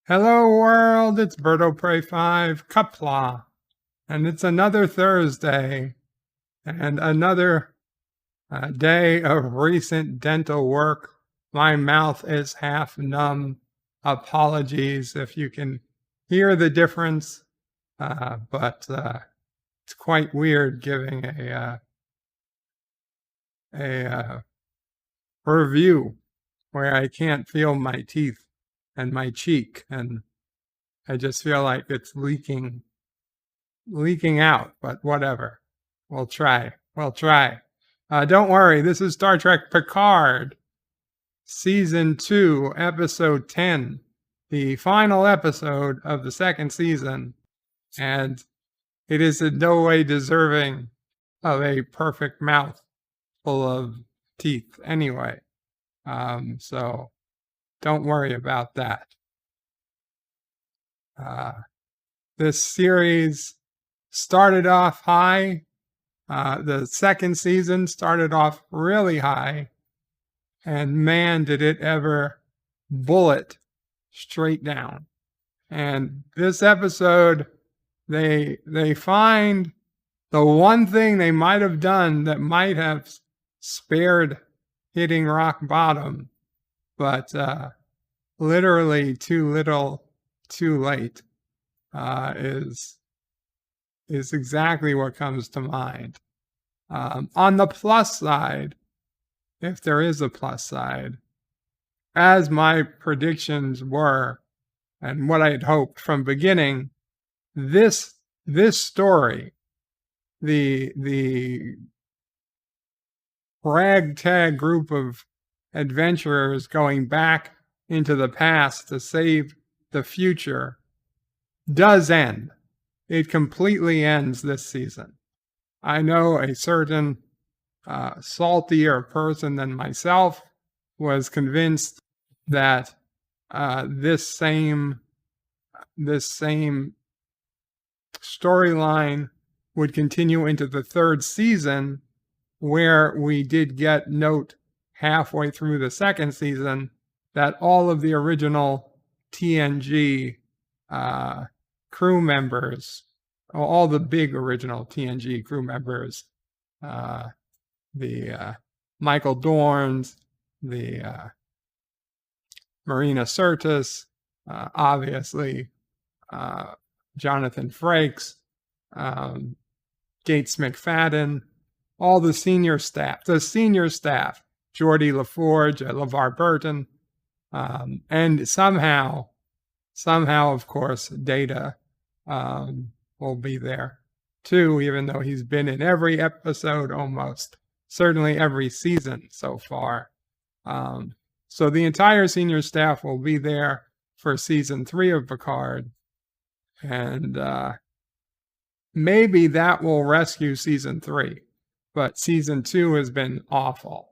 Hello world, it's Berto Prey 5, Kapla, and it's another Thursday, and another day of recent dental work. My mouth is half numb. Apologies if you can hear the difference, but it's quite weird giving a review where I can't feel my teeth and my cheek, and I just feel like it's leaking out, but whatever. We'll try. Don't worry, this is Star Trek Picard, Season 2, Episode 10, the final episode of the second season, and it is in no way deserving of a perfect mouth full of teeth anyway. So don't worry about that. This series started off high. The second season started off really high, and man, did it ever bullet straight down. And this episode, they find the one thing they might have done that might have spared hitting rock bottom, but literally too little, too late, is exactly what comes to mind. On the plus side, if there is a plus side, as my predictions were, and what I had hoped from beginning, this story, the ragtag group of adventurers going back into the past to save the future, does end. It completely ends this season. I know a certain saltier person than myself was convinced that this same storyline would continue into the third season, where we did get note halfway through the second season that all of the original TNG crew members, all the big original TNG crew members, the Michael Dorns, the Marina Sirtis, obviously Jonathan Frakes, Gates McFadden, all the senior staff, Geordie LaForge, LeVar Burton, and somehow, of course, Data will be there too, even though he's been in every episode almost, certainly every season so far. So the entire senior staff will be there for season 3 of Picard, and maybe that will rescue season 3, but season 2 has been awful.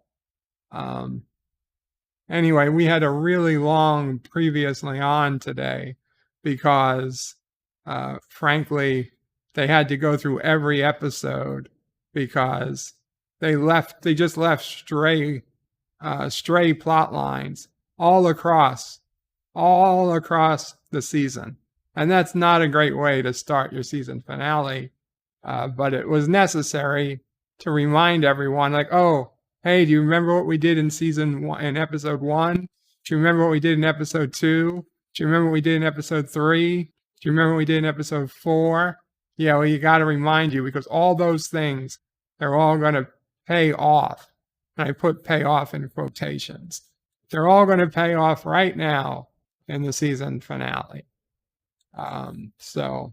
Anyway, we had a really long previously on today because frankly, they had to go through every episode because they just left stray plot lines all across the season. And that's not a great way to start your season finale. But it was necessary to remind everyone, like, oh, hey, do you remember what we did in episode 1? Do you remember what we did in episode 2? Do you remember what we did in episode 3? Do you remember what we did in episode 4? Yeah, well, you got to remind you, because all those things, they're all going to pay off. And I put pay off in quotations. They're all going to pay off right now in the season finale. So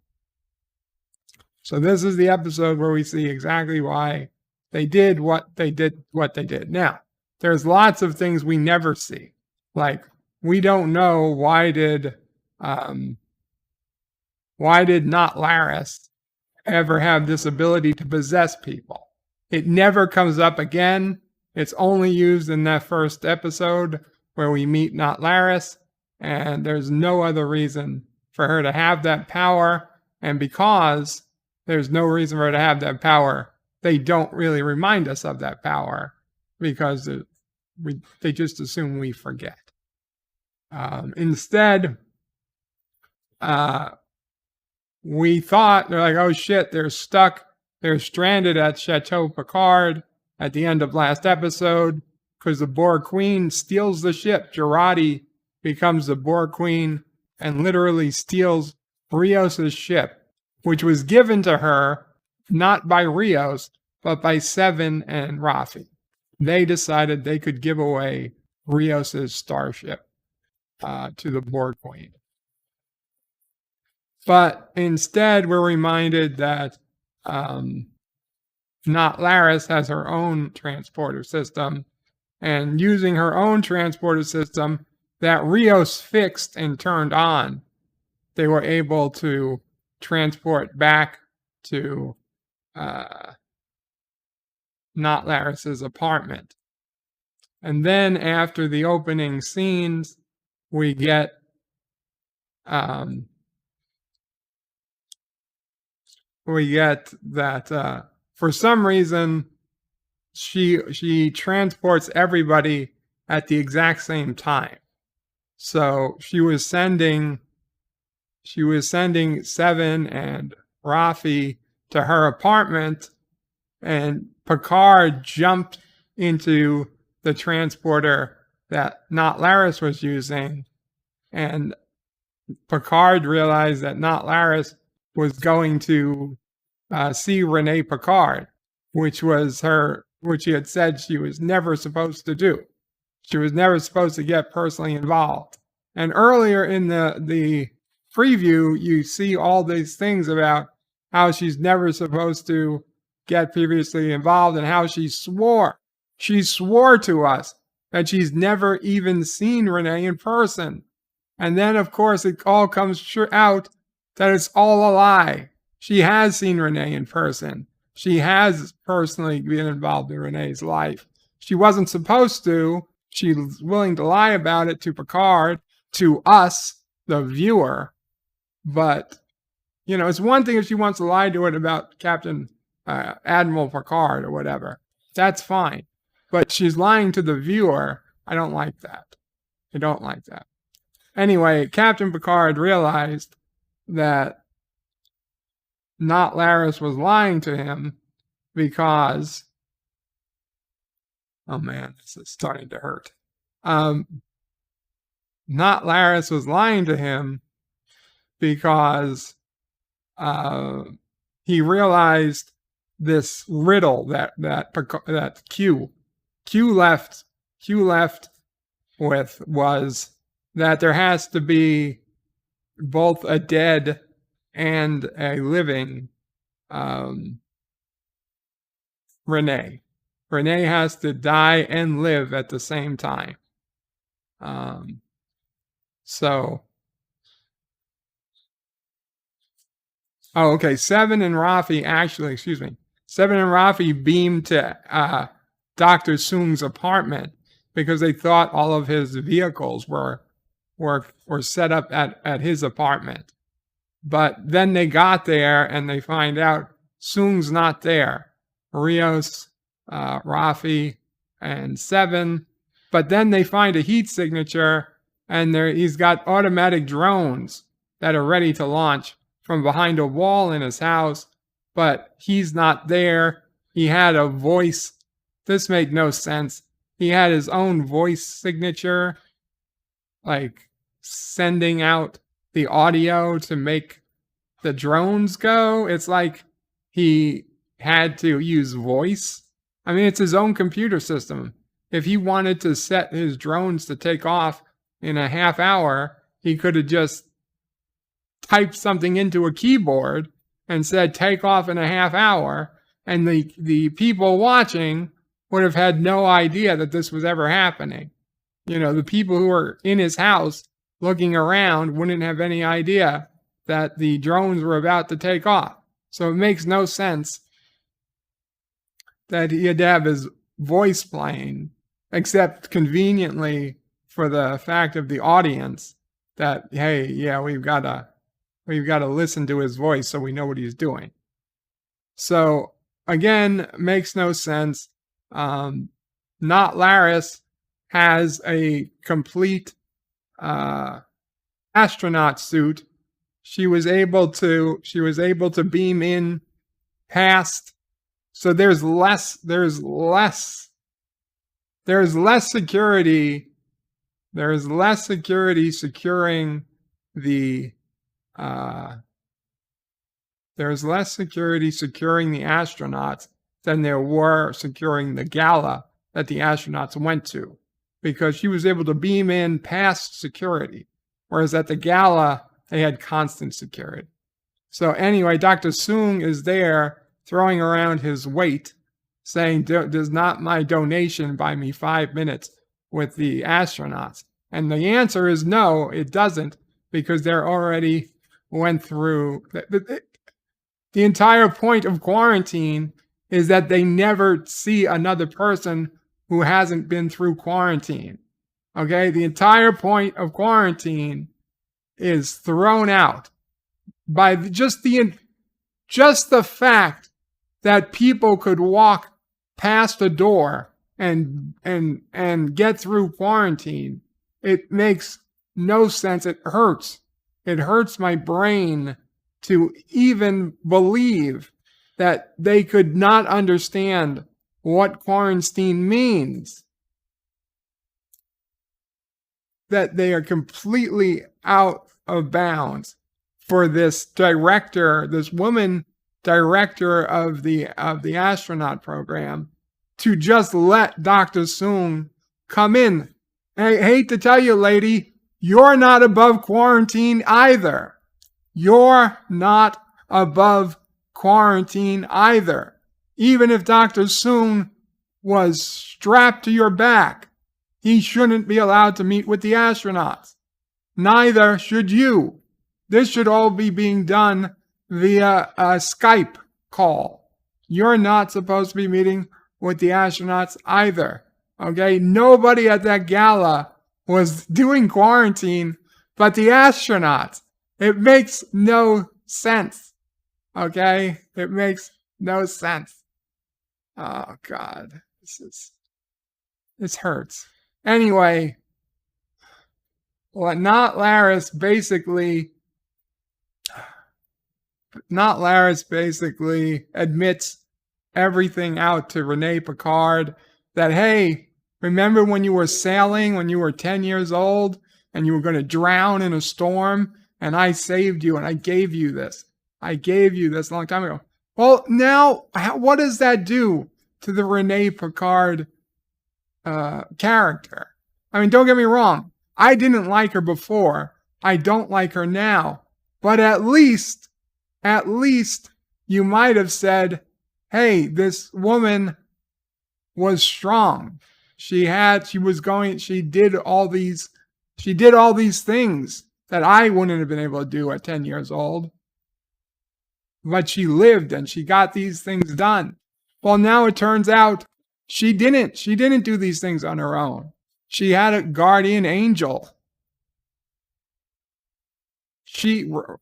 this is the episode where we see exactly why they did what they did. Now, there's lots of things we never see. Like, we don't know why did not Laris ever have this ability to possess people? It never comes up again. It's only used in that first episode where we meet Not Laris, and there's no other reason for her to have that power. And because there's no reason for her to have that power, they don't really remind us of that power, because they just assume we forget. Instead, uh, we thought they're like, oh shit, they're stuck, they're stranded at Chateau Picard at the end of last episode because the Borg Queen steals the ship. Jurati becomes the Borg Queen and literally steals Rios's ship, which was given to her not by Rios, but by Seven and Rafi. They decided they could give away Rios's starship to the Borg Queen. But instead, we're reminded that Not Laris has her own transporter system, and using her own transporter system that Rios fixed and turned on, they were able to transport back to Not Laris's apartment. And then after the opening scenes, we get that for some reason she transports everybody at the exact same time. So she was sending Seven and Rafi to her apartment, and Picard jumped into the transporter that Not Laris was using, and Picard realized that Not Laris was going to see Renee Picard, which she had said she was never supposed to do. She was never supposed to get personally involved. And earlier in the preview, you see all these things about how she's never supposed to get previously involved and how she swore to us that she's never even seen Renee in person. And then, of course, it all comes out that it's all a lie. She has seen Renee in person. She has personally been involved in Renee's life. She wasn't supposed to. She was willing to lie about it to Picard, to us, the viewer. But, it's one thing if she wants to lie to it about Captain Admiral Picard or whatever. That's fine. But she's lying to the viewer. I don't like that. Anyway, Captain Picard realized that Not Laris was lying to him because, oh man, this is starting to hurt. Not Laris was lying to him because he realized this riddle that Q left with was that there has to be both a dead and a living Renee. Renee has to die and live at the same time. Seven and Rafi beamed to Dr. Soong's apartment because they thought all of his vehicles were set up at his apartment. But then they got there and they find out Soong's not there. Rios, Rafi, and Seven. But then they find a heat signature, and he's got automatic drones that are ready to launch from behind a wall in his house, but he's not there. He had a voice. This made no sense. He had his own voice signature, like sending out the audio to make the drones go. It's like he had to use voice. I mean, it's his own computer system. If he wanted to set his drones to take off in a half hour, he could have just typed something into a keyboard and said, take off in a half hour. And the people watching would have had no idea that this was ever happening. The people who were in his house looking around wouldn't have any idea that the drones were about to take off. So it makes no sense that he had to have his voice playing, except conveniently for the fact of the audience that, hey, yeah, we've got to listen to his voice so we know what he's doing. So again, makes no sense. Not Laris has a complete astronaut suit she was able to beam in past. So there's less security. There's less security securing the there's less security securing the astronauts than there were securing the gala that the astronauts went to, because she was able to beam in past security, whereas at the gala they had constant security. So anyway, Dr. Soong is there throwing around his weight, saying, does not my donation buy me 5 minutes with the astronauts? And the answer is no, it doesn't, because they're already went through. The entire point of quarantine is that they never see another person who hasn't been through quarantine. Okay? The entire point of quarantine is thrown out by just the fact that people could walk past a door and get through quarantine. It makes no sense. It hurts. It hurts my brain to even believe that they could not understand what quarantine means. That they are completely out of bounds for this director, this woman director of the astronaut program, to just let Dr. Soong come in. I hate to tell you, lady, you're not above quarantine either. You're not above quarantine either. Even if Dr. Soong was strapped to your back, he shouldn't be allowed to meet with the astronauts. Neither should you. This should all be being done via a Skype call. You're not supposed to be meeting with the astronauts either. Okay? Nobody at that gala was doing quarantine but the astronauts. It makes no sense. Okay? It makes no sense. Oh, God. This hurts. Anyway, Not Laris basically admits everything out to Rene Picard, that, hey, remember when you were sailing when you were 10 years old and you were going to drown in a storm and I saved you and I gave you this. I gave you this a long time ago. Well, now, what does that do to the Rene Picard character? I mean, don't get me wrong. I didn't like her before. I don't like her now. But at least you might have said, hey, this woman was strong. She did all these things that I wouldn't have been able to do at 10 years old. But she lived and she got these things done. Well, now it turns out she didn't do these things on her own. She had a guardian angel.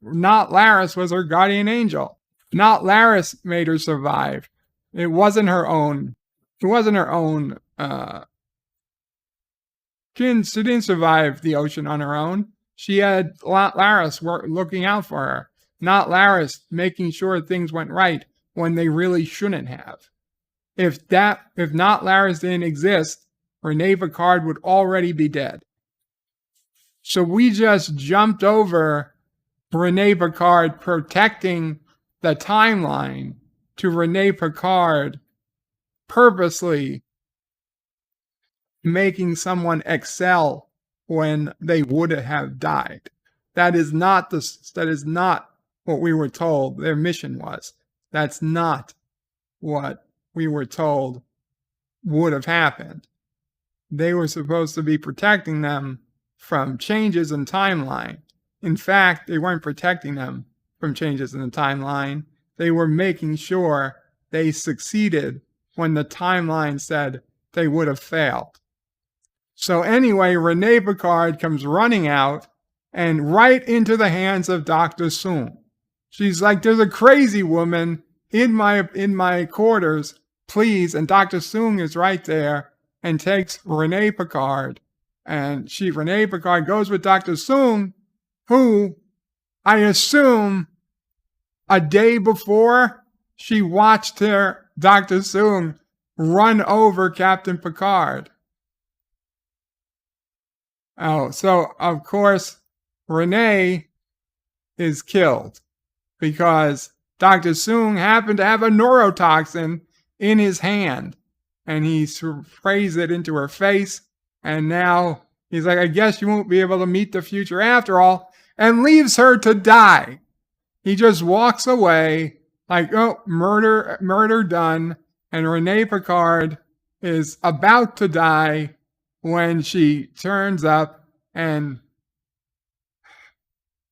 Not Laris was her guardian angel. Not Laris made her survive. It wasn't her own. She didn't survive the ocean on her own. She had Laris looking out for her. Not Laris making sure things went right when they really shouldn't have. If not Laris didn't exist, Rene Picard would already be dead. So we just jumped over Rene Picard protecting the timeline to Rene Picard purposely making someone excel when they would have died. That is not what we were told their mission was. That's not what we were told would have happened. They were supposed to be protecting them from changes in timeline. In fact, they weren't protecting them from changes in the timeline. They were making sure they succeeded when the timeline said they would have failed. So anyway, Rene Picard comes running out and right into the hands of Dr. Soong. She's like, there's a crazy woman in my quarters, please. And Dr. Soong is right there and takes Rene Picard. And Rene Picard goes with Dr. Soong, who I assume a day before, she watched her Dr. Soong run over Captain Picard. Oh, so of course, Renee is killed because Dr. Soong happened to have a neurotoxin in his hand, and he sprays it into her face, and now he's like, I guess you won't be able to meet the future after all, and leaves her to die. He just walks away like, oh, murder done, and Renee Picard is about to die when she turns up and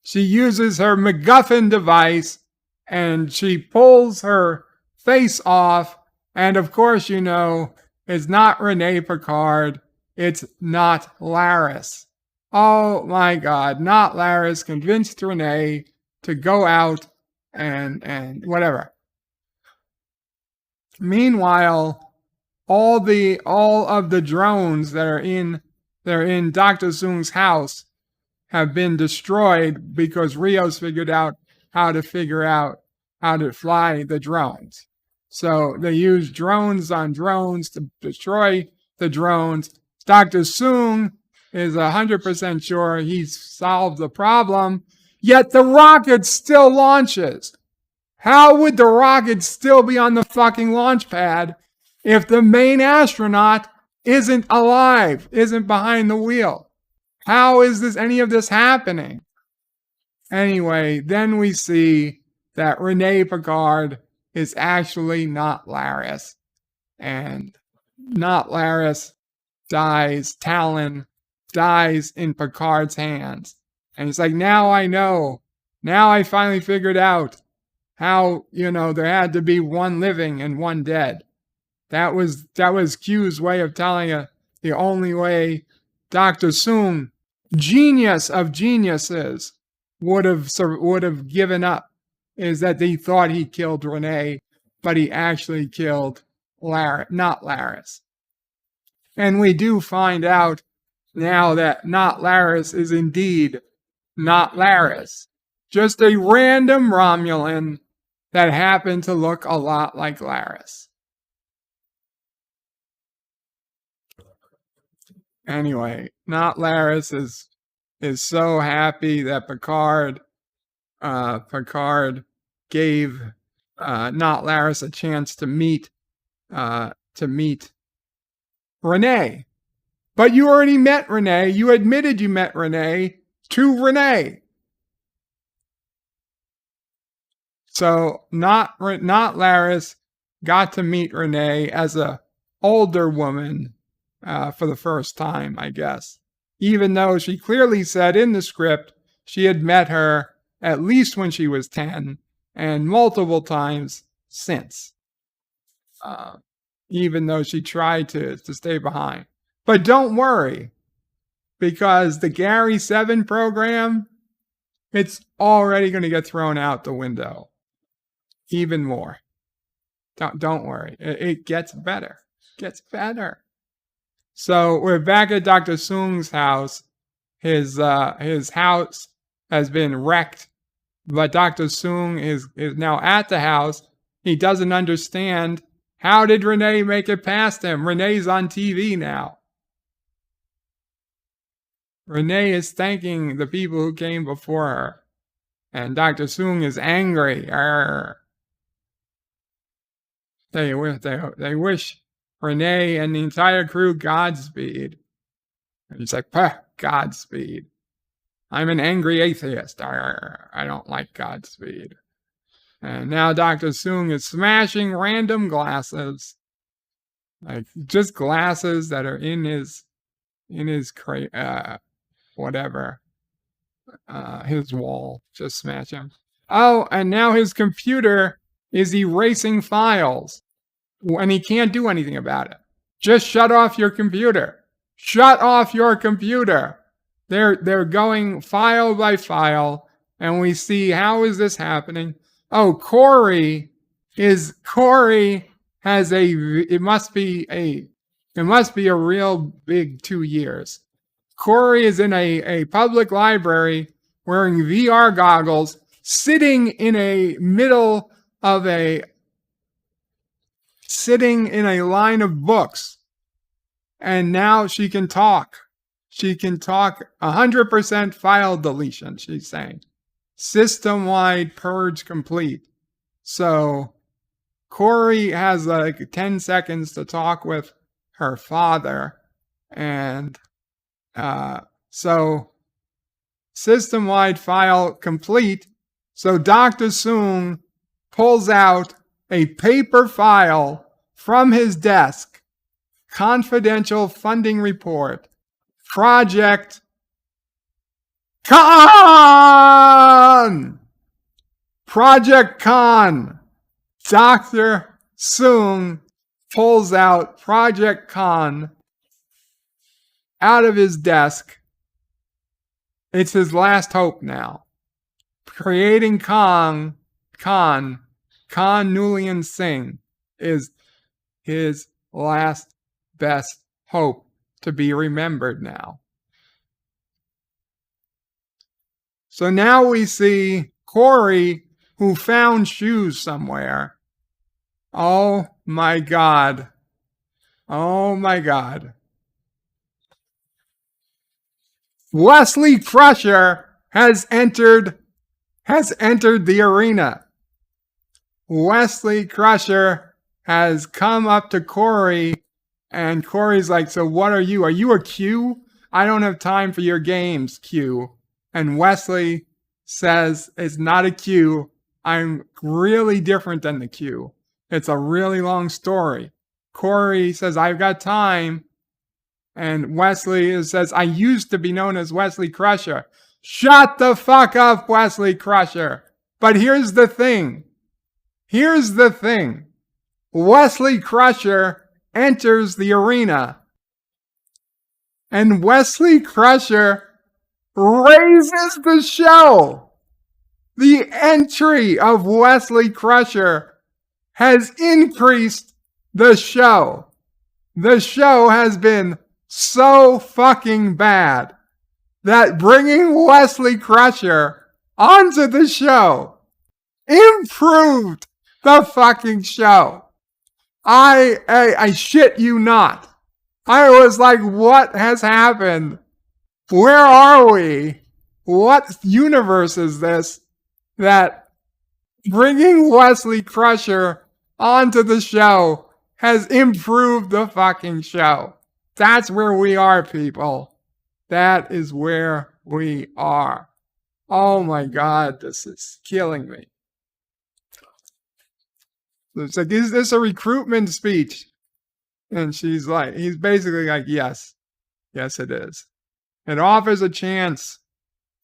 she uses her MacGuffin device and she pulls her face off. And of course, it's not Renee Picard. It's not Laris. Oh my God, not Laris convinced Renee to go out and whatever. Meanwhile, all of the drones that are in Dr. Soong's house have been destroyed because Rios figured out how to fly the drones. So they use drones on drones to destroy the drones. Dr. Soong is 100% sure he's solved the problem, yet the rocket still launches. How would the rocket still be on the fucking launch pad if the main astronaut isn't alive, isn't behind the wheel? How is any of this happening? Anyway, then we see that Renee Picard is actually not Laris. And not Laris dies, Talon dies in Picard's hands. And he's like, now I know. Now I finally figured out how, there had to be one living and one dead. That was Q's way of telling you the only way Dr. Soong, genius of geniuses, would have given up is that they thought he killed Renee, but he actually killed not Laris. And we do find out now that not Laris is indeed not Laris. Just a random Romulan that happened to look a lot like Laris. Anyway, not Laris is so happy that Picard gave not Laris a chance to meet Renee. But you already met Renee. You admitted you met Renee to Renee. So not Laris got to meet Renee as a older woman for the first time, I guess. Even though she clearly said in the script she had met her at least when she was 10 and multiple times since. Even though she tried to stay behind. But don't worry, because the Gary 7 program, it's already going to get thrown out the window. Even more. Don't worry. It gets better. Gets better. So we're back at Dr. Soong's house. His house has been wrecked, but Dr. Soong is now at the house. He doesn't understand. How did Renee make it past him? Renee's on TV now. Renee is thanking the people who came before her. And Dr. Soong is angry. They wish Renee and the entire crew Godspeed. And he's like, Godspeed. I'm an angry atheist. I don't like Godspeed. And now Dr. Soong is smashing random glasses. Like just glasses that are in his his wall. Just smash him. Oh, and now his computer is erasing files. And he can't do anything about it. Just shut off your computer. Shut off your computer. They're going file by file, and we see how is this happening. Oh, Corey has it must be a real big 2 years. Corey is in a public library wearing VR goggles, sitting in a line of books. And now she can talk. She can talk 100% file deletion, she's saying. System-wide purge complete. So Corey has like 10 seconds to talk with her father. And so system-wide file complete. So Dr. Soong pulls out a paper file from his desk. Confidential funding report. Project Con! Project Con. Dr. Soong pulls out Project Con out of his desk. It's his last hope now. Creating Khan Noonlian Singh is his last best hope to be remembered now. So now we see Corey, who found shoes somewhere. Oh my God. Oh my God. Wesley Crusher has entered the arena. Wesley Crusher has come up to Corey, and Corey's like, so what are you? Are you a Q? I don't have time for your games, Q. And Wesley says, it's not a Q. I'm really different than the Q. It's a really long story. Corey says, I've got time. And Wesley says, I used to be known as Wesley Crusher. Shut the fuck up, Wesley Crusher. But here's the thing. Wesley Crusher enters the arena. And Wesley Crusher raises the show. The entry of Wesley Crusher has increased the show. The show has been so fucking bad that bringing Wesley Crusher onto the show improved the fucking show. I shit you not. I was like, what has happened? Where are we? What universe is this that bringing Wesley Crusher onto the show has improved the fucking show? That's where we are, people. That is where we are. Oh my God, this is killing me. It's like, is this a recruitment speech? And he's basically like, yes, it is. It offers a chance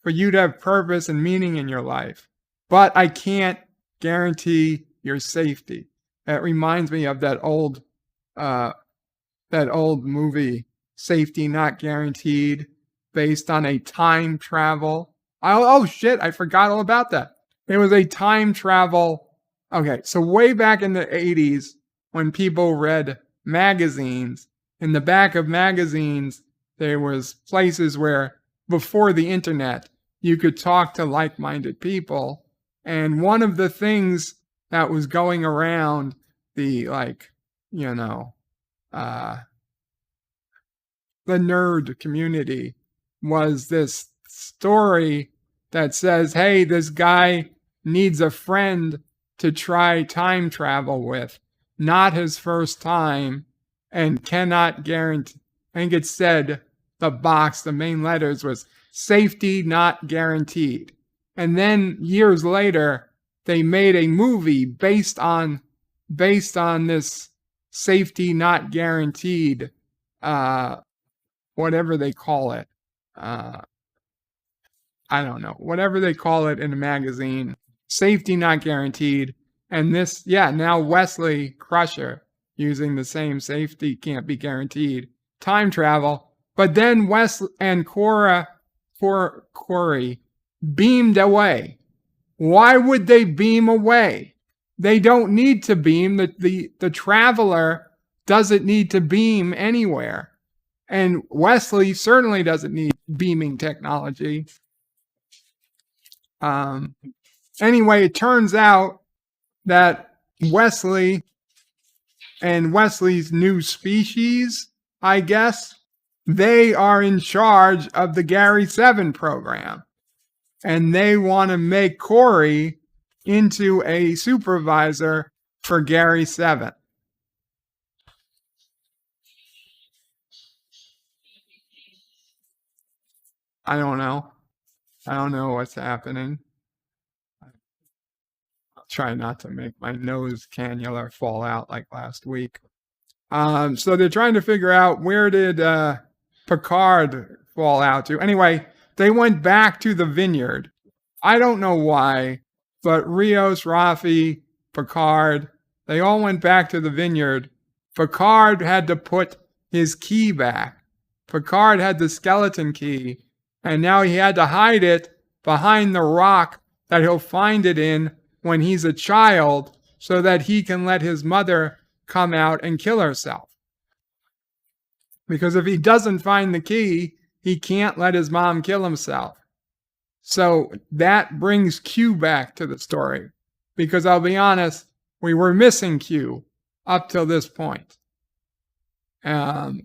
for you to have purpose and meaning in your life, but I can't guarantee your safety. That reminds me of that old movie, Safety Not Guaranteed, based on a time travel. Oh shit, I forgot all about that. It was a time travel. Okay, so way back in the 80s, when people read magazines, in the back of magazines, there was places where, before the internet, you could talk to like-minded people. And one of the things that was going around the, the nerd community was this story that says, hey, this guy needs a friend to try time travel with, not his first time, and cannot guarantee. I think it said the main letters was safety not guaranteed. And then years later, they made a movie based on this safety not guaranteed, whatever they call it. I don't know, whatever they call it in a magazine, safety not guaranteed. And this, now Wesley Crusher using the same safety can't be guaranteed time travel. But then Wes and Corey beamed away. Why would they beam away? They don't need to beam. The traveler doesn't need to beam anywhere. And Wesley certainly doesn't need beaming technology. Um, anyway, it turns out that Wesley and Wesley's new species, I guess, they are in charge of the Gary 7 program. And they want to make Corey into a supervisor for Gary 7. I don't know. I don't know what's happening. I'll try not to make my nose cannula fall out like last week. So they're trying to figure out, where did Picard fall out to. Anyway, they went back to the vineyard. I don't know why, but Rios, Rafi, Picard, they all went back to the vineyard. Picard had to put his key back. Picard had the skeleton key, and now he had to hide it behind the rock that he'll find it in when he's a child, so that he can let his mother come out and kill herself. Because if he doesn't find the key, he can't let his mom kill himself. So that brings Q back to the story. Because I'll be honest, we were missing Q up till this point.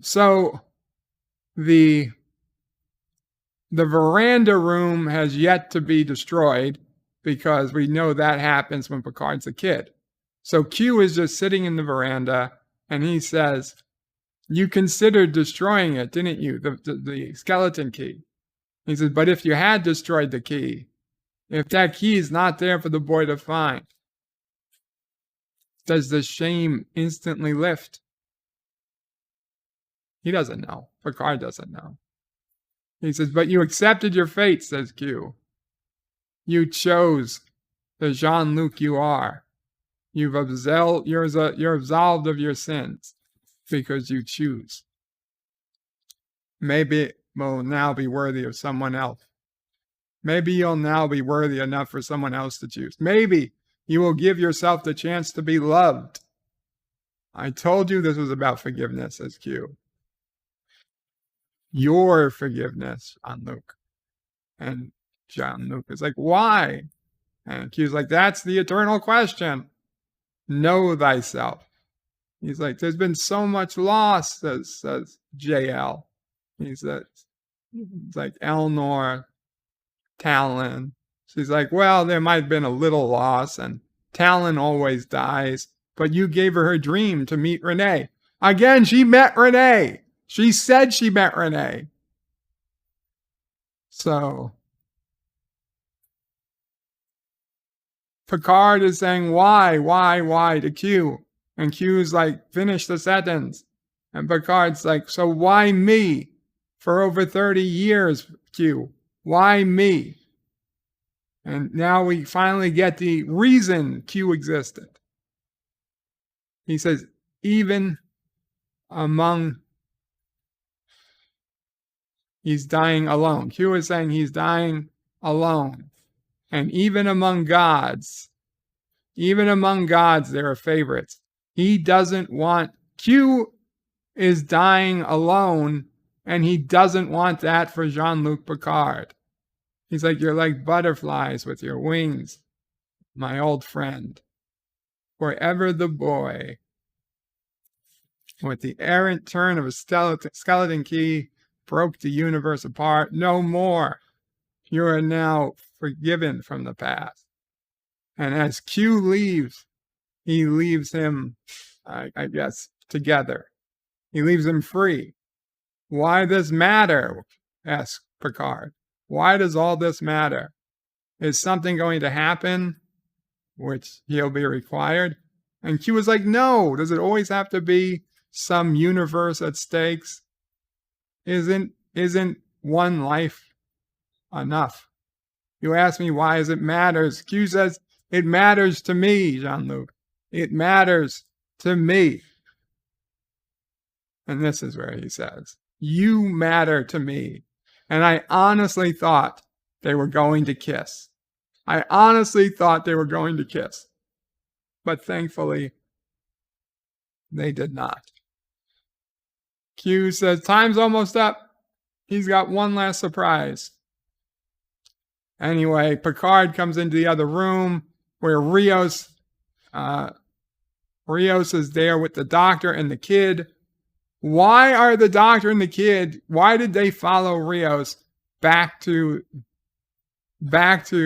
So the veranda room has yet to be destroyed, because we know that happens when Picard's a kid. So Q is just sitting in the veranda, and he says, "You considered destroying it, didn't you? The skeleton key." He says, "But if you had destroyed the key, if that key is not there for the boy to find, does the shame instantly lift?" He doesn't know. Picard doesn't know. He says, "But you accepted your fate," says Q. "You chose the Jean-Luc you are. You're absolved of your sins because you choose. Maybe it will now be worthy of someone else. Maybe you'll now be worthy enough for someone else to choose. Maybe you will give yourself the chance to be loved. I told you this was about forgiveness," says Q. "Your forgiveness, Jean-Luc." And Jean-Luc is like, "Why?" And Q's like, "That's the eternal question. Know thyself." He's like, "There's been so much loss," says JL. He says, it's like Elnor, Talon. She's like, "Well, there might have been a little loss, and Talon always dies, but you gave her dream to meet Renee." Again, she met Renee. She said she met Renee. So Picard is saying, why to Q? And Q's like, "Finish the sentence." And Picard's like, "So why me? For over 30 years, Q. Why me?" And now we finally get the reason Q existed. He says, even among, he's dying alone. Q is saying he's dying alone. And even among gods, there are favorites. He doesn't want, Q is dying alone, and he doesn't want that for Jean-Luc Picard. He's like, "You're like butterflies with your wings, my old friend. Forever the boy. With the errant turn of a skeleton key, broke the universe apart. No more. You are now forgiven from the past." And as Q leaves, he leaves him, I guess, together. He leaves him free. "Why this matter?" asks Picard. "Why does all this matter? Is something going to happen which he'll be required?" And Q was like, "No, does it always have to be some universe at stakes? Isn't one life enough? You ask me why it matters. Q says, "It matters to me, Jean-Luc. It matters to me." And this is where he says, "You matter to me." And I honestly thought they were going to kiss. But thankfully, they did not. Q says, "Time's almost up." He's got one last surprise. Anyway, Picard comes into the other room where Rios is there with the doctor and the kid. Why are the doctor and the kid, why did they follow Rios back to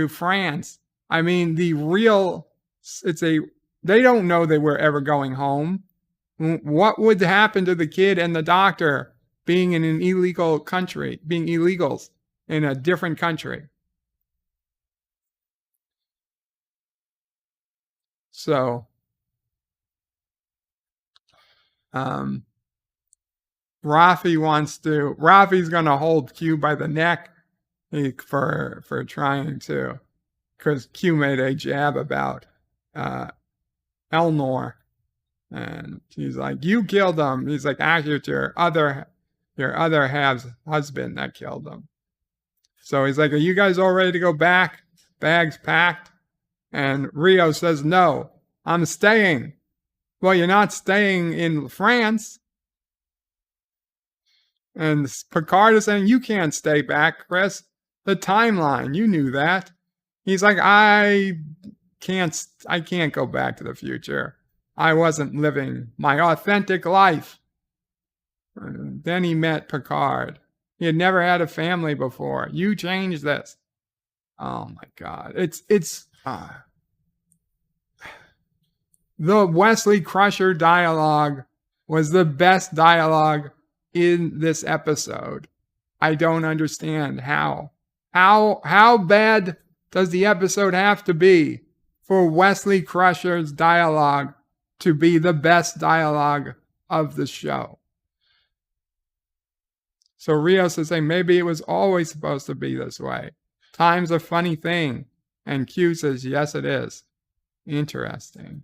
France? I mean, they don't know they were ever going home. What would happen to the kid and the doctor being in an illegal country, being illegals in a different country? So, Rafi's going to hold Q by the neck for trying to, because Q made a jab about Elnor, and he's like, "You killed him." He's like, "Actually, it's your other half's husband that killed him." So he's like, "Are you guys all ready to go back? Bags packed?" And Rio says, "No, I'm staying." "Well, you're not staying in France." And Picard is saying, "You can't stay back, Chris. The timeline, you knew that." He's like, I can't go back to the future. I wasn't living my authentic life." And then he met Picard. He had never had a family before. "You changed this." Oh my God. It's the Wesley Crusher dialogue was the best dialogue in this episode. I don't understand how. How bad does the episode have to be for Wesley Crusher's dialogue to be the best dialogue of the show? So Rios is saying, maybe it was always supposed to be this way. Time's a funny thing. And Q says, yes, it is. Interesting.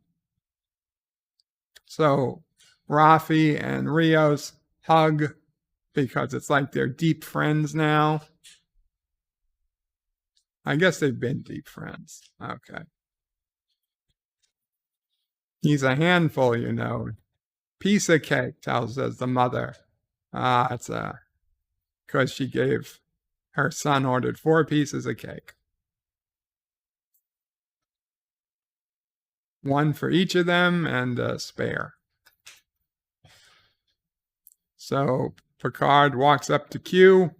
So Rafi and Rios hug because it's like they're deep friends now. I guess they've been deep friends. Okay. "He's a handful, you know. Piece of cake," tells us the mother. It's because she gave her son, ordered 4 pieces of cake. 1 for each of them and a spare. So Picard walks up to Q.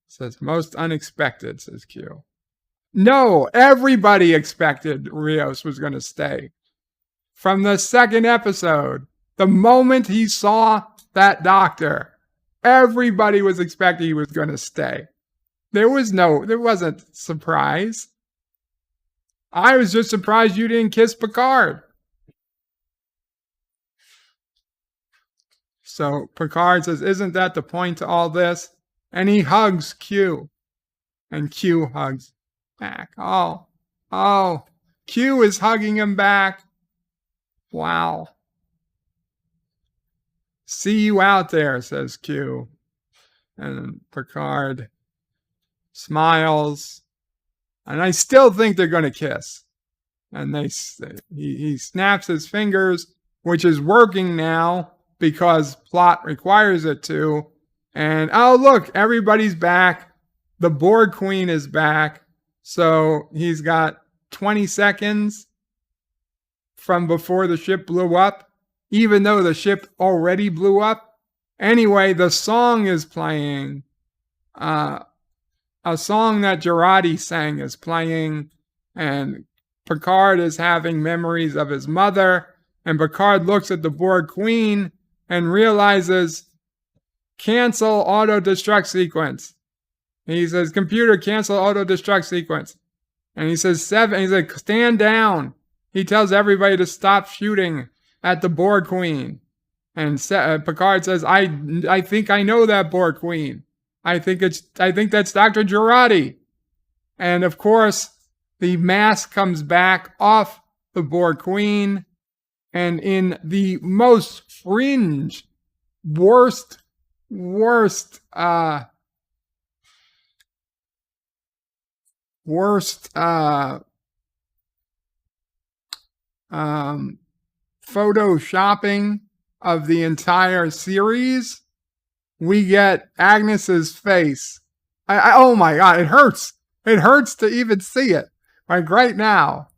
Says, "Most unexpected," says Q. No, everybody expected Rios was going to stay. From the second episode, the moment he saw that doctor, everybody was expecting he was going to stay. There wasn't surprise. I was just surprised you didn't kiss Picard. So Picard says, "Isn't that the point to all this?" And he hugs Q. And Q hugs back. Oh, Q is hugging him back. Wow. "See you out there," says Q. And Picard smiles. And I still think they're going to kiss. And he snaps his fingers, which is working now because plot requires it to. And oh, look, everybody's back. The Borg Queen is back. So he's got 20 seconds from before the ship blew up, even though the ship already blew up. Anyway, the song is playing. A song that Jurati sang is playing, and Picard is having memories of his mother. And Picard looks at the Borg Queen and realizes, cancel auto-destruct sequence. And he says, "Computer, cancel auto-destruct sequence." And he says, 7. He's like, "Stand down." He tells everybody to stop shooting at the Borg Queen. And Picard says, I think I know that Borg Queen. I think that's Dr. Jurati." And of course, the mask comes back off the Borg Queen. And in the most fringe, worst photoshopping of the entire series, we get Agnes's face Oh my God, it hurts. It hurts to even see it. Like right now.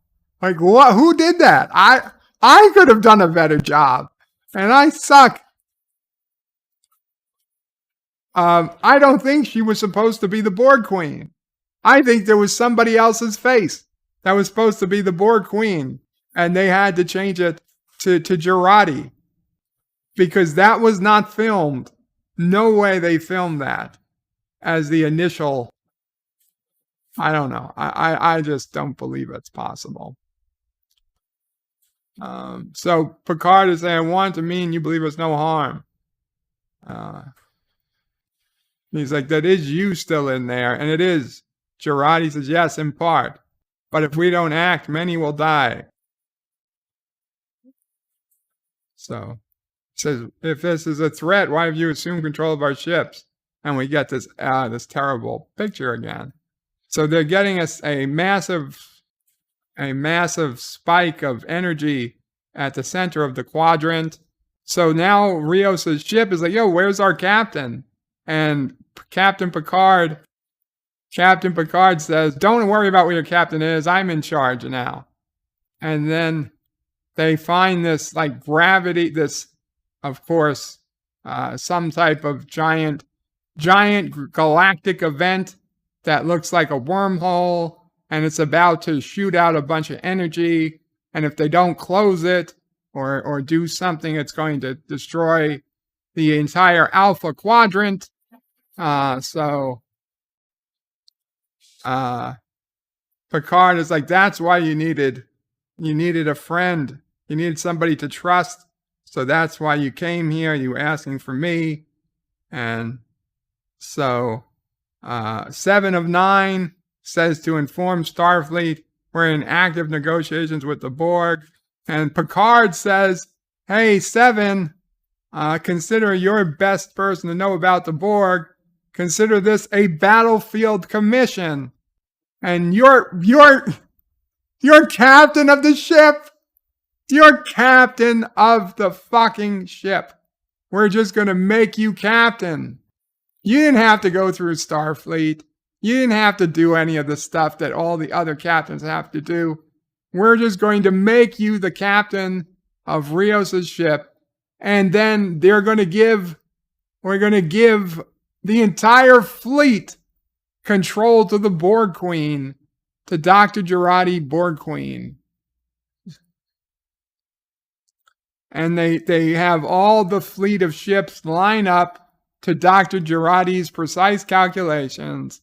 Like what? Who did that? I could have done a better job, and I suck. I don't think she was supposed to be the Borg Queen. I think there was somebody else's face that was supposed to be the Borg Queen, and they had to change it to Girardi because that was not filmed. No way they filmed that as the initial. I don't know. I just don't believe it's possible. So Picard is saying, I want to mean you believe us no harm. He's like, that is you still in there, and it is. Girardi says, yes, in part. But if we don't act, many will die. So he says, if this is a threat, why have you assumed control of our ships? And we get this terrible picture again. So they're getting us a massive spike of energy at the center of the quadrant. So now Rios' ship is like, yo, where's our captain? And Captain Picard says, don't worry about where your captain is. I'm in charge now. And then they find this like gravity, this, of course, some type of giant galactic event that looks like a wormhole, and it's about to shoot out a bunch of energy. And if they don't close it or do something, it's going to destroy the entire Alpha Quadrant. So Picard is like, that's why you needed a friend. You needed somebody to trust. So that's why you came here. You were asking for me. And so 7 of 9 says to inform Starfleet we're in active negotiations with the Borg. And Picard says, hey, 7, consider your best person to know about the Borg. Consider this a battlefield commission. And you're captain of the ship. You're captain of the fucking ship. We're just going to make you captain. You didn't have to go through Starfleet. You didn't have to do any of the stuff that all the other captains have to do. We're just going to make you the captain of Rios' ship. And then we're going to give the entire fleet control to the Borg Queen, to Dr. Girardi, Borg Queen. And they have all the fleet of ships line up to Dr. Girardi's precise calculations,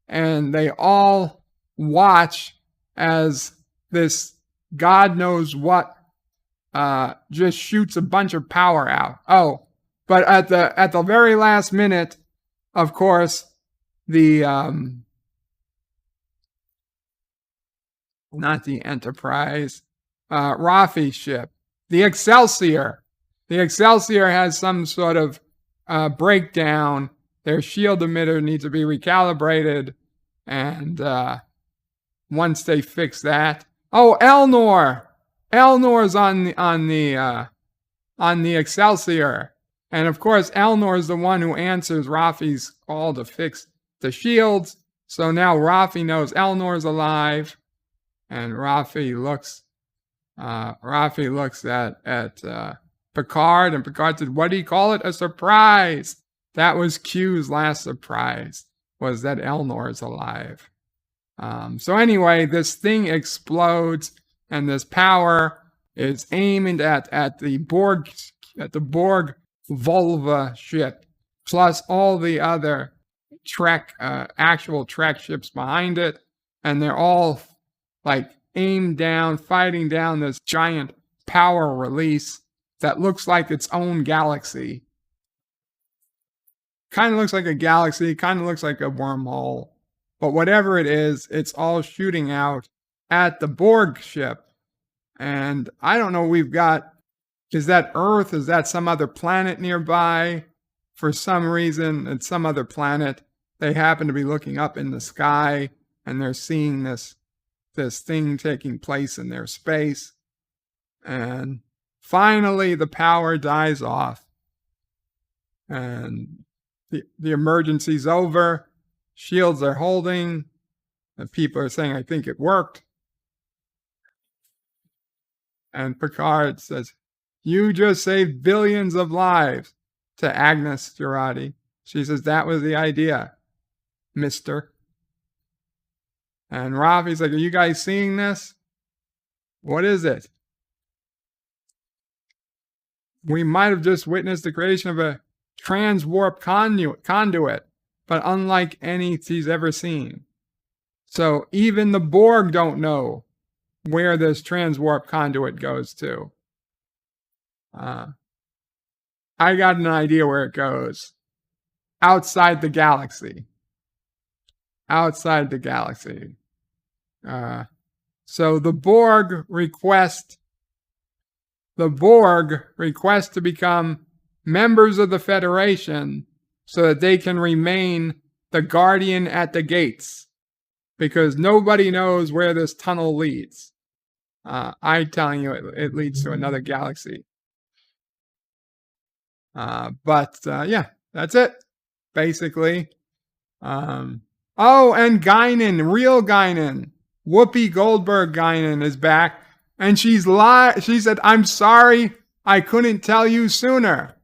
and they all watch as this God knows what just shoots a bunch of power out. Oh, but at the very last minute, of course, the not the Enterprise, Rafi's ship, the Excelsior. The Excelsior has some sort of breakdown. Their shield emitter needs to be recalibrated, and once they fix that, oh, Elnor is on the Excelsior, and of course Elnor is the one who answers Rafi's call to fix the shields. So now Rafi knows Elnor's alive, and Rafi looks at Picard, and Picard said, what do you call it? A surprise. That was Q's last surprise, was that Elnor is alive. So anyway, this thing explodes, and this power is aimed at the Borg Volva ship, plus all the other actual Trek ships behind it, and they're all like aimed down, fighting down this giant power release that looks like its own galaxy. Kind of looks like a galaxy, kind of looks like a wormhole. But whatever it is, it's all shooting out at the Borg ship. And I don't know, is that Earth? Is that some other planet nearby? For some reason, it's some other planet. They happen to be looking up in the sky, and they're seeing this thing taking place in their space. And finally, the power dies off. And the emergency's over. shields are holding. The people are saying, I think it worked. And Picard says, you just saved billions of lives to Agnes Jurati. She says, that was the idea, mister. And Rafi's like, are you guys seeing this? What is it? We might have just witnessed the creation of a transwarp conduit, but unlike any he's ever seen. So even the Borg don't know where this transwarp conduit goes to. I got an idea where it goes. Outside the galaxy. Outside the galaxy. So the Borg request to become members of the Federation so that they can remain the guardian at the gates, because nobody knows where this tunnel leads. I'm telling you, it leads to another galaxy. Yeah, that's it, basically. And Guinan, real Guinan, Whoopi Goldberg Guinan is back, and she said, I'm sorry I couldn't tell you sooner.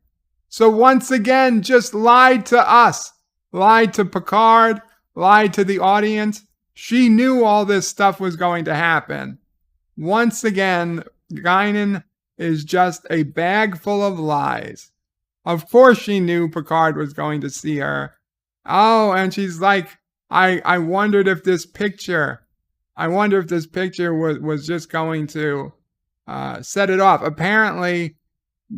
So once again, just lied to us, lied to Picard, lied to the audience. She knew all this stuff was going to happen. Once again, Guinan is just a bag full of lies. Of course she knew Picard was going to see her. Oh, and she's like, I wondered if this picture was just going to set it off. Apparently,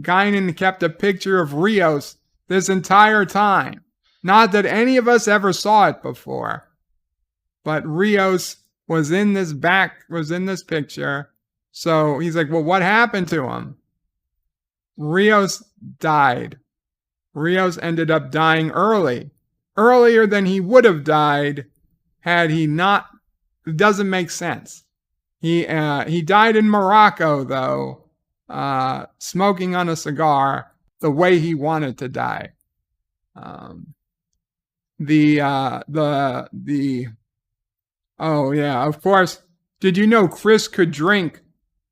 Guinan kept a picture of Rios this entire time. Not that any of us ever saw it before, but Rios was in this picture. So he's like, well, what happened to him? Rios died. Rios ended up dying earlier than he would have died had he not. It doesn't make sense. He died in Morocco, though, smoking on a cigar the way he wanted to die. Oh yeah, of course. Did you know Chris could drink,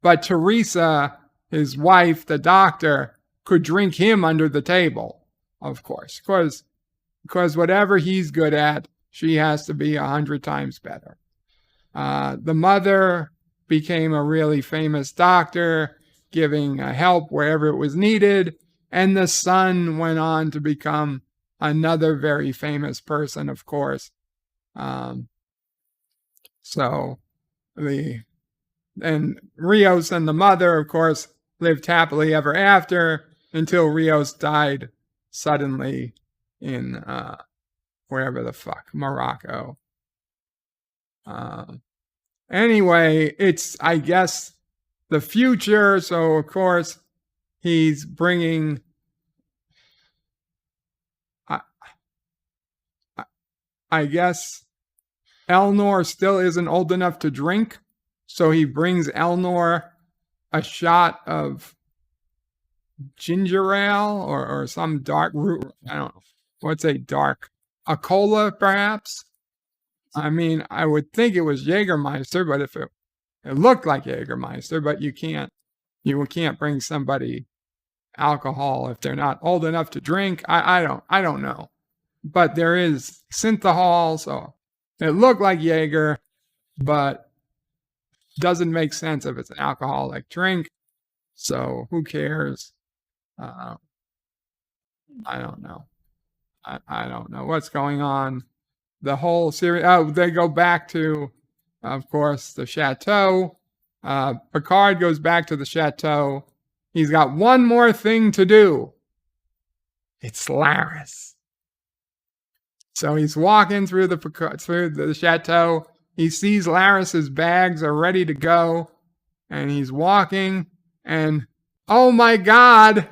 but Teresa, his wife, the doctor, could drink him under the table? Of course, because whatever he's good at, she has to be 100 times better. The mother became a really famous doctor, giving help wherever it was needed, and the son went on to become another very famous person, of course. And Rios and the mother, of course, lived happily ever after until Rios died suddenly in wherever the fuck, Morocco. Anyway, it's, I guess, the future. So, of course, he's bringing... I guess Elnor still isn't old enough to drink. So he brings Elnor a shot of ginger ale or some dark root. I don't know. What's a dark? A cola, perhaps? I mean, I would think it was Jägermeister, but if it looked like Jägermeister, but you can't bring somebody alcohol if they're not old enough to drink. I don't know. But there is synthahol, so it looked like Jaeger, but doesn't make sense if it's an alcoholic drink. So who cares? I don't know. I don't know what's going on. The whole series. Oh, they go back to, of course, the chateau. Picard goes back to the chateau. He's got one more thing to do. It's Laris. So he's walking through the chateau. He sees Laris's bags are ready to go, and he's walking, and oh my God,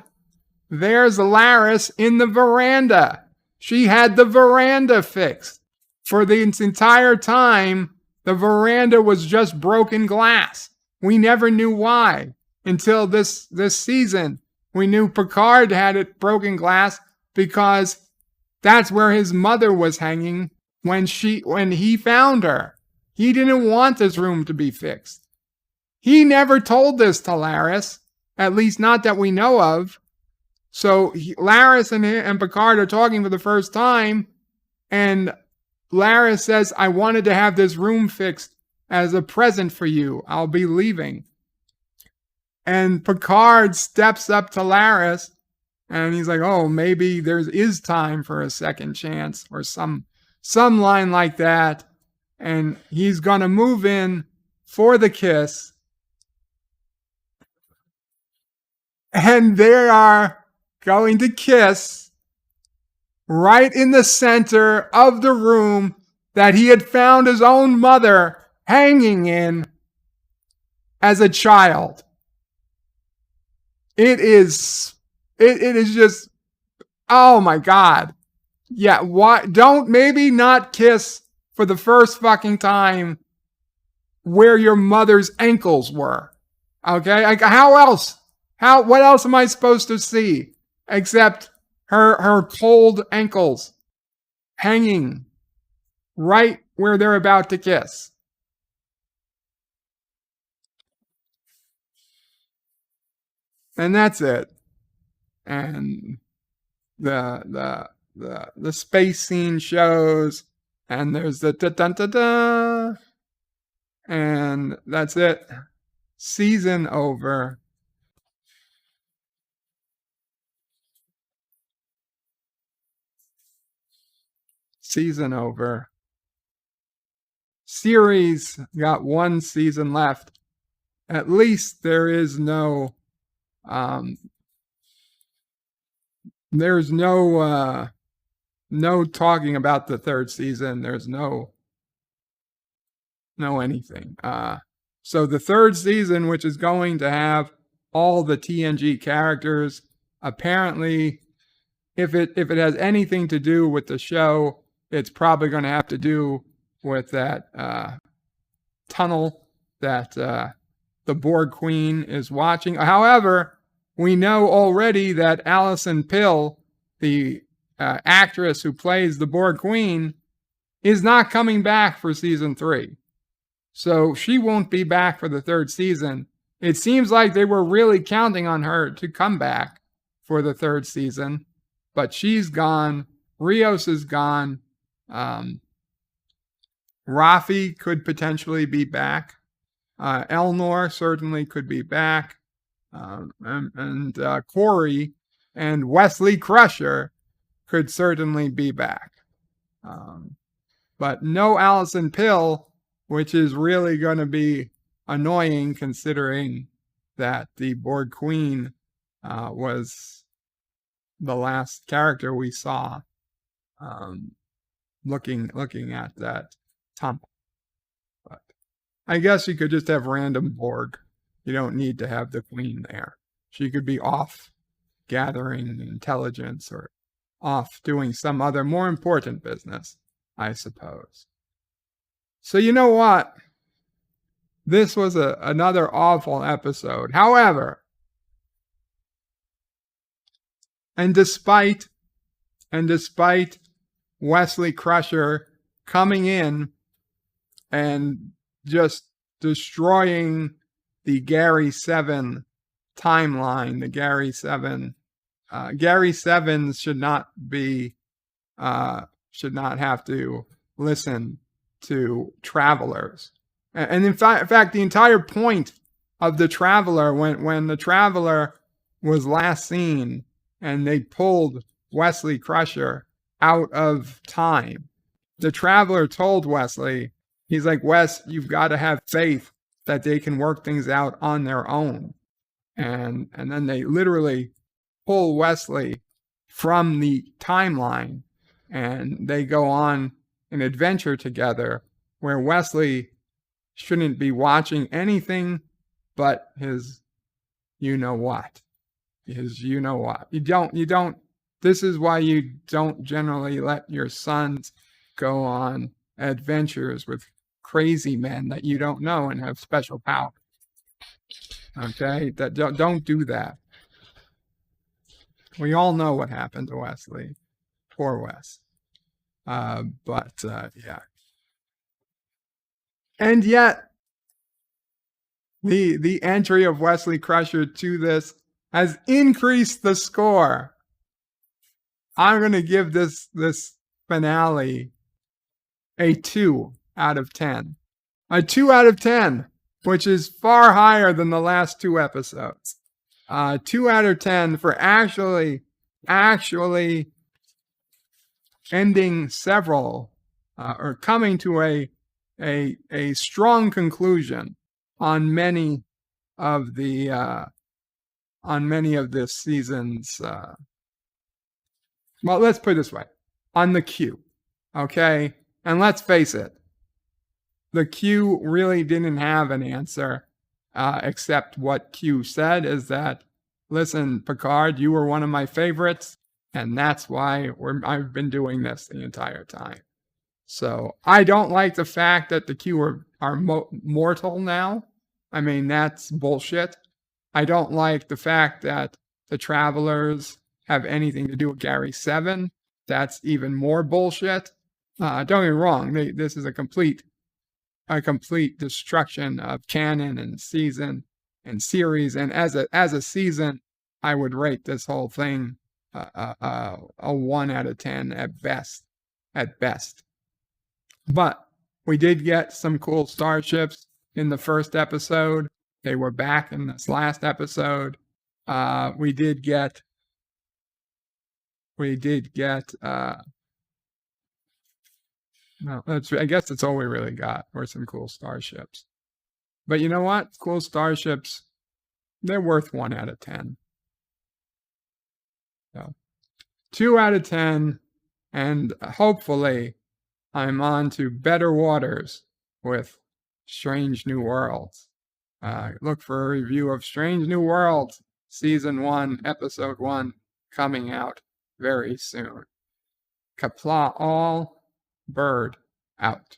there's Laris in the veranda. She had the veranda fixed. For the entire time, the veranda was just broken glass. We never knew why until this season. We knew Picard had it broken glass because that's where his mother was hanging when he found her. He didn't want this room to be fixed. He never told this to Laris, at least not that we know of. So Laris and Picard are talking for the first time, and Laris says, I wanted to have this room fixed as a present for you. I'll be leaving. And Picard steps up to Laris, and he's like, oh, maybe there is time for a second chance, or some line like that. And he's going to move in for the kiss. And they are going to kiss right in the center of the room that he had found his own mother hanging in as a child. It is just, oh my God. Yeah, why don't maybe not kiss for the first fucking time where your mother's ankles were. Okay? Like, how else? What else am I supposed to see except her cold ankles hanging right where they're about to kiss? And that's it. And the space scene shows, and there's the da-dun-da-da, and that's it. Season over. Season over. Series got one season left. At least there is no there's no talking about the third season. There's no anything. So the third season, which is going to have all the TNG characters, apparently, if it has anything to do with the show, it's probably going to have to do with that tunnel that the Borg Queen is watching. However, we know already that Alison Pill, the actress who plays the Borg Queen, is not coming back for season 3. So she won't be back for the third season. It seems like they were really counting on her to come back for the third season, but she's gone. Rios is gone. Rafi could potentially be back. Elnor certainly could be back. And Corey and Wesley Crusher could certainly be back. But no Alison Pill, which is really going to be annoying considering that the Borg Queen was the last character we saw looking at that tunnel. But I guess you could just have random Borg. You don't need to have the Queen there. She could be off gathering intelligence or off doing some other more important business, I suppose. So you know what? This was another awful episode. However, and despite Wesley Crusher coming in and just destroying the Gary 7 timeline, the Gary 7, Gary 7s should not have to listen to travelers. And in fact, the entire point of the Traveler, when the Traveler was last seen and they pulled Wesley Crusher out of time, the Traveler told Wesley, he's like, Wes, you've got to have faith that they can work things out on their own. And then they literally pull Wesley from the timeline and they go on an adventure together where Wesley shouldn't be watching anything but his you-know-what. You don't, this is why you don't generally let your sons go on adventures with crazy men that you don't know and have special power. Okay? Don't do that. We all know what happened to Wesley. Poor Wes. Yeah. And yet, the entry of Wesley Crusher to this has increased the score. I'm going to give this finale a 2 out of 10. A 2 out of 10, which is far higher than the last 2 episodes. 2 out of 10 for actually ending several or coming to a strong conclusion on many of the this season's well, let's put it this way, on the Q. Okay, and let's face it, the Q really didn't have an answer, except what Q said is that, listen, Picard, you were one of my favorites, and that's why I've been doing this the entire time. So I don't like the fact that the Q are mortal now. I mean, that's bullshit. I don't like the fact that the Travelers have anything to do with Gary 7. That's even more bullshit. Don't get me wrong. This is a complete destruction of canon and season and series. And as a season, I would rate this whole thing a 1 out of 10 at best. At best. But we did get some cool starships in the first episode. They were back in this last episode. We did get well, I guess that's all we really got were some cool starships. But you know what? Cool starships, they're worth 1 out of 10. So 2 out of 10, and hopefully I'm on to better waters with Strange New Worlds. Look for a review of Strange New Worlds, Season 1, Episode 1, coming out very soon. Qapla' all, bird out.